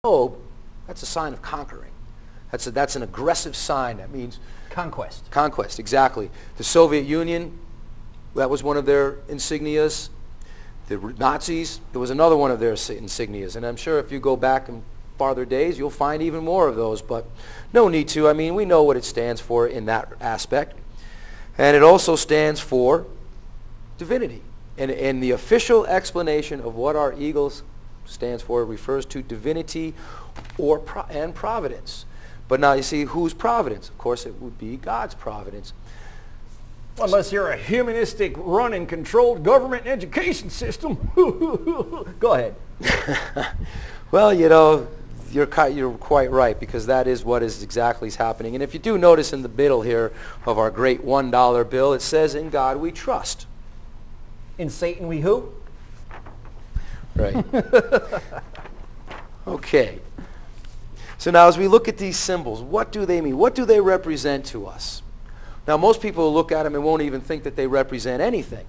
globe, that's a sign of conquering. That's an aggressive sign. That means conquest. Conquest, exactly. The Soviet Union, that was one of their insignias. The Nazis, it was another one of their insignias. And I'm sure if you go back in farther days, you'll find even more of those. But no need to. I mean, we know what it stands for in that aspect. And it also stands for divinity. And the official explanation of what our eagles stands for refers to divinity and providence. But now you see, whose providence? Of course, it would be God's providence. Unless you're a humanistic, run and controlled government education system. Go ahead. Well, you know, you're quite right, because that is what is exactly happening. And if you do notice in the middle here of our great $1 bill, it says, "In God we trust." In Satan we who? Right. Okay. So now as we look at these symbols, what do they mean? What do they represent to us? Now most people will look at them and won't even think that they represent anything.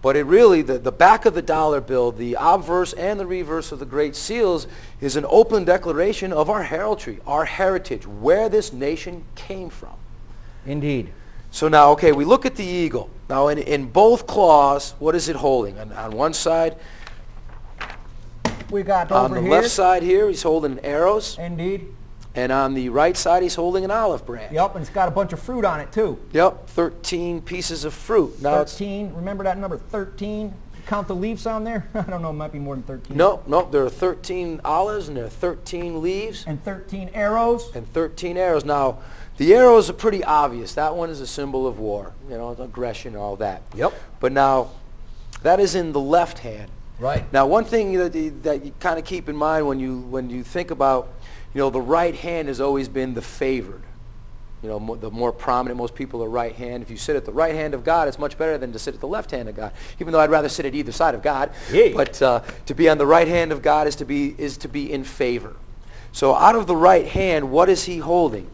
But it really, the back of the dollar bill, the obverse and the reverse of the Great Seals, is an open declaration of our heraldry, our heritage, where this nation came from. Indeed. So now, okay, we look at the eagle. Now in both claws, what is it holding? On one side, we got on over the here. left side here, he's holding arrows. Indeed. And on the right side, he's holding an olive branch. Yep, and it's got a bunch of fruit on it too. Yep, 13 pieces of fruit. Now 13, remember that number 13? Count the leaves on there? I don't know, it might be more than 13. No, there are 13 olives and there are 13 leaves. And 13 arrows. And 13 arrows. Now, the arrows are pretty obvious. That one is a symbol of war, you know, aggression and all that. Yep. But now, that is in the left hand. Right. Now, one thing that you kind of keep in mind when you think about, you know, the right hand has always been the favored. You know, the more prominent, most people are right hand. If you sit at the right hand of God, it's much better than to sit at the left hand of God. Even though I'd rather sit at either side of God. Yay. But to be on the right hand of God is to be in favor. So out of the right hand, what is he holding?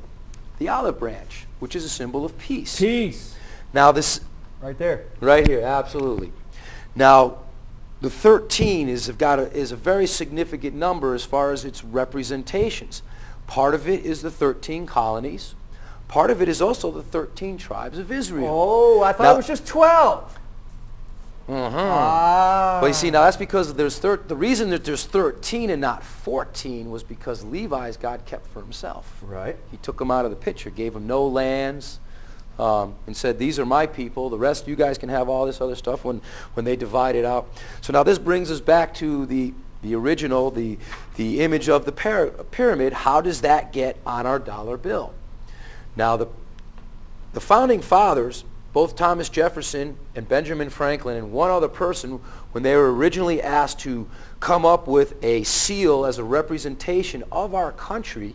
The olive branch, which is a symbol of peace. Peace. Now this... Right there. Right here, absolutely. Now, the 13 is a very significant number as far as its representations. Part of it is the 13 colonies. Part of it is also the 13 tribes of Israel. Oh, I thought it was just 12. Well, you see, now that's because the reason that there's 13 and not 14 was because Levi's God kept for himself. Right. He took them out of the picture, gave them no lands, and said, "These are my people. The rest, you guys can have all this other stuff," when they divided out. So now this brings us back to the original, the image of the pyramid. How does that get on our dollar bill? Now the founding fathers, both Thomas Jefferson and Benjamin Franklin and one other person, when they were originally asked to come up with a seal as a representation of our country,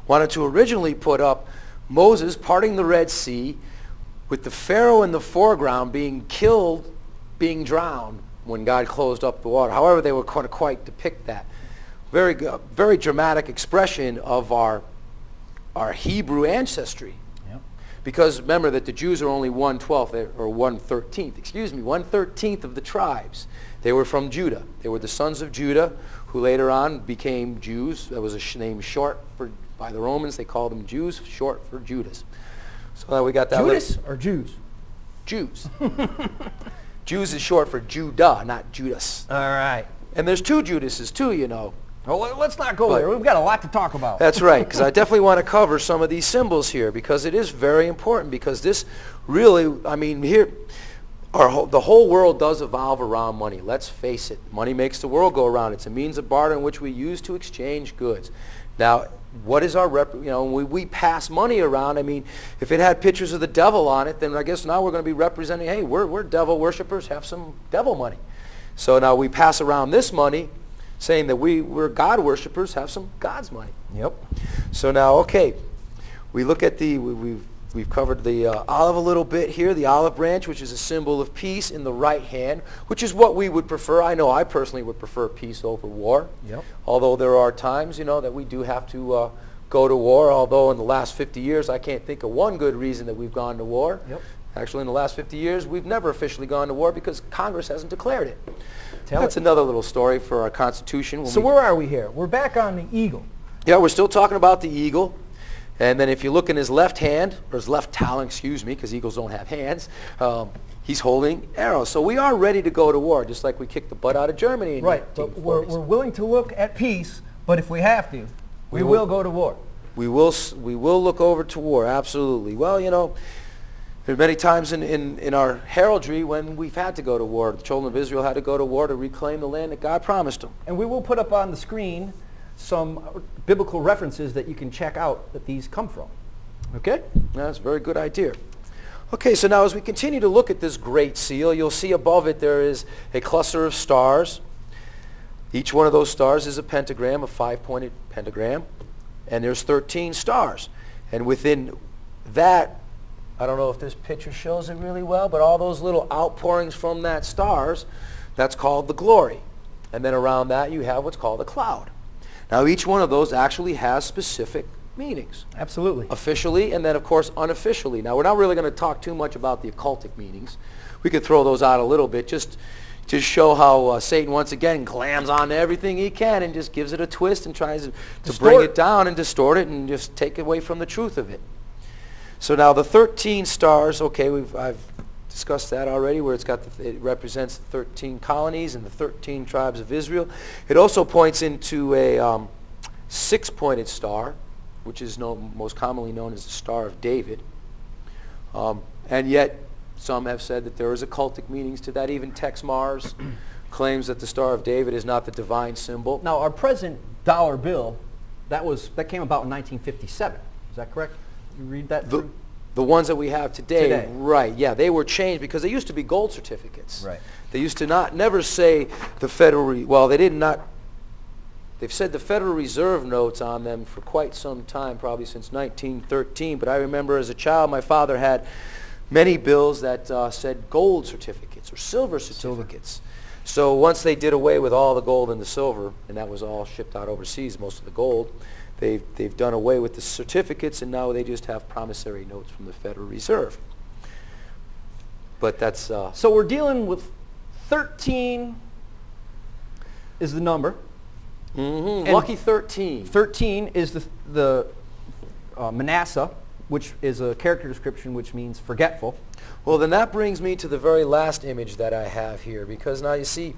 wanted to originally put up Moses parting the Red Sea with the Pharaoh in the foreground being killed, being drowned when God closed up the water. However, they were going to quite depict that. Very dramatic expression of our Hebrew ancestry. Yep. Because remember that the Jews are only 1/12, or 1/13th, excuse me, 1/13th of the tribes. They were from Judah. They were the sons of Judah, who later on became Jews. That was a name short by the Romans. They called them Jews, short for Judas. So now we got that. Judas or Jews? Jews. Jews is short for Judah, not Judas. All right. And there's two Judases too, you know. Well, let's not go there. We've got a lot to talk about. That's right, because I definitely want to cover some of these symbols here, because it is very important, because this really, I mean, here, the whole world does evolve around money. Let's face it. Money makes the world go around. It's a means of barter in which we use to exchange goods. Now, what is our when we pass money around, I mean, if it had pictures of the devil on it, then I guess now we're going to be representing, hey, we're devil worshipers, have some devil money. So now we pass around this money, saying that we're God worshipers, have some God's money. Yep. So now, okay, we look at we've covered the olive a little bit here, the olive branch, which is a symbol of peace in the right hand, which is what we would prefer. I know I personally would prefer peace over war. Yep. Although there are times, you know, that we do have to go to war. Although in the last 50 years, I can't think of one good reason that we've gone to war. Yep. Actually, in the last 50 years, we've never officially gone to war because Congress hasn't declared it. That's it. another little story for our Constitution. So where are we here? We're back on the eagle. Yeah, we're still talking about the eagle. And then if you look in his left hand, or his left talon, excuse me, because eagles don't have hands, he's holding arrows. So we are ready to go to war, just like we kicked the butt out of Germany in right, but we're willing to look at peace, but if we have to, we will go to war. We will look over to war, absolutely. Well, you know, there are many times in our heraldry when we've had to go to war. The children of Israel had to go to war to reclaim the land that God promised them. And we will put up on the screen some biblical references that you can check out that these come from. Okay? That's a very good idea. Okay, so now as we continue to look at this great seal, you'll see above it there is a cluster of stars. Each one of those stars is a pentagram, a 5-pointed pentagram, and there's 13 stars. And within that, I don't know if this picture shows it really well, but all those little outpourings from that stars, that's called the glory. And then around that you have what's called a cloud. Now each one of those actually has specific meanings. Absolutely. Officially and then of course unofficially. Now we're not really going to talk too much about the occultic meanings. We could throw those out a little bit just to show how Satan once again clams on everything he can and just gives it a twist and tries to bring it down and distort it and just take away from the truth of it. So now the 13 stars, okay, I've discussed that already, where it represents the 13 colonies and the 13 tribes of Israel. It also points into a 6-pointed star, which is most commonly known as the Star of David. And yet, some have said that there is occultic meanings to that. Even Tex Mars claims that the Star of David is not the divine symbol. Now, our present dollar bill, that came about in 1957. Is that correct? You read that through? The ones that we have today, right, yeah, they were changed because they used to be gold certificates. Right. They used to never say the Federal, well, they've said the Federal Reserve notes on them for quite some time, probably since 1913, but I remember as a child my father had many bills that said gold certificates or silver certificates. So once they did away with all the gold and the silver, and that was all shipped out overseas, most of the gold, they've done away with the certificates, and now they just have promissory notes from the Federal Reserve. But that's... So we're dealing with 13 is the number. Mm-hmm. Lucky 13. 13 is the Manasseh, which is a character description which means forgetful. Well, then that brings me to the very last image that I have here, because now you see,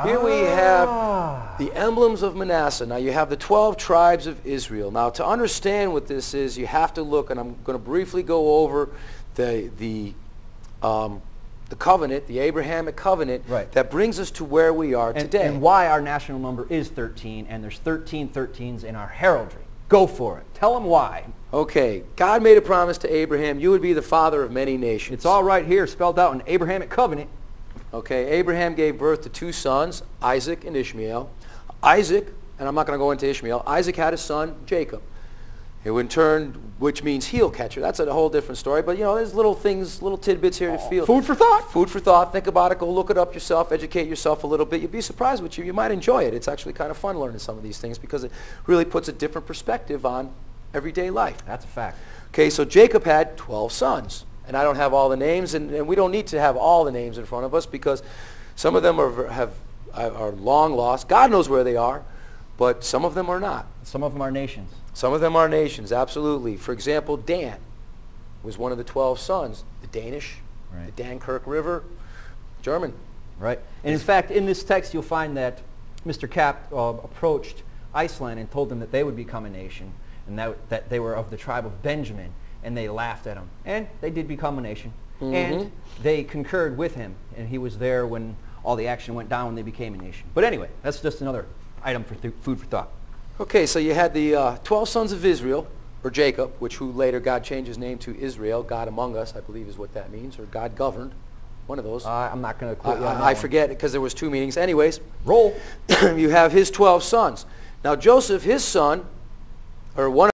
here we have the emblems of Manasseh. Now you have the 12 tribes of Israel. Now to understand what this is, you have to look, and I'm going to briefly go over the covenant, the Abrahamic covenant, that brings us to where we are today. And why our national number is 13, and there's 13 13s in our heraldry. Go for it. Tell them why. Okay, God made a promise to Abraham, you would be the father of many nations. It's all right here, spelled out in Abrahamic covenant. Okay, Abraham gave birth to 2 sons, Isaac and Ishmael. Isaac, and I'm not going to go into Ishmael, Isaac had a son, Jacob, who in turn, which means heel catcher. That's a whole different story, but you know, there's little things, little tidbits here to feel. Food for thought. Food for thought. Think about it. Go look it up yourself. Educate yourself a little bit. You'll be surprised what you might enjoy it. It's actually kind of fun learning some of these things because it really puts a different perspective on everyday life. That's a fact. Okay, so Jacob had 12 sons, and I don't have all the names, and we don't need to have all the names in front of us because some of them are long lost. God knows where they are, but some of them are not. Some of them are nations. Some of them are nations, absolutely. For example, Dan was one of the 12 sons. The Danish, the Dankirk River, German. Right. And in fact, in this text, you'll find that Mr. Cap approached Iceland and told them that they would become a nation, and that they were of the tribe of Benjamin, and they laughed at him. And they did become a nation. Mm-hmm. And they concurred with him, and he was there when all the action went down when they became a nation. But anyway, that's just another item for food for thought. Okay, so you had the 12 sons of Israel, or Jacob, who later God changed his name to Israel, God among us, I believe is what that means, or God governed, one of those. I'm not going to quote you on that I forget because there was 2 meanings. Anyways, roll. You have his 12 sons. Now Joseph, his son, or one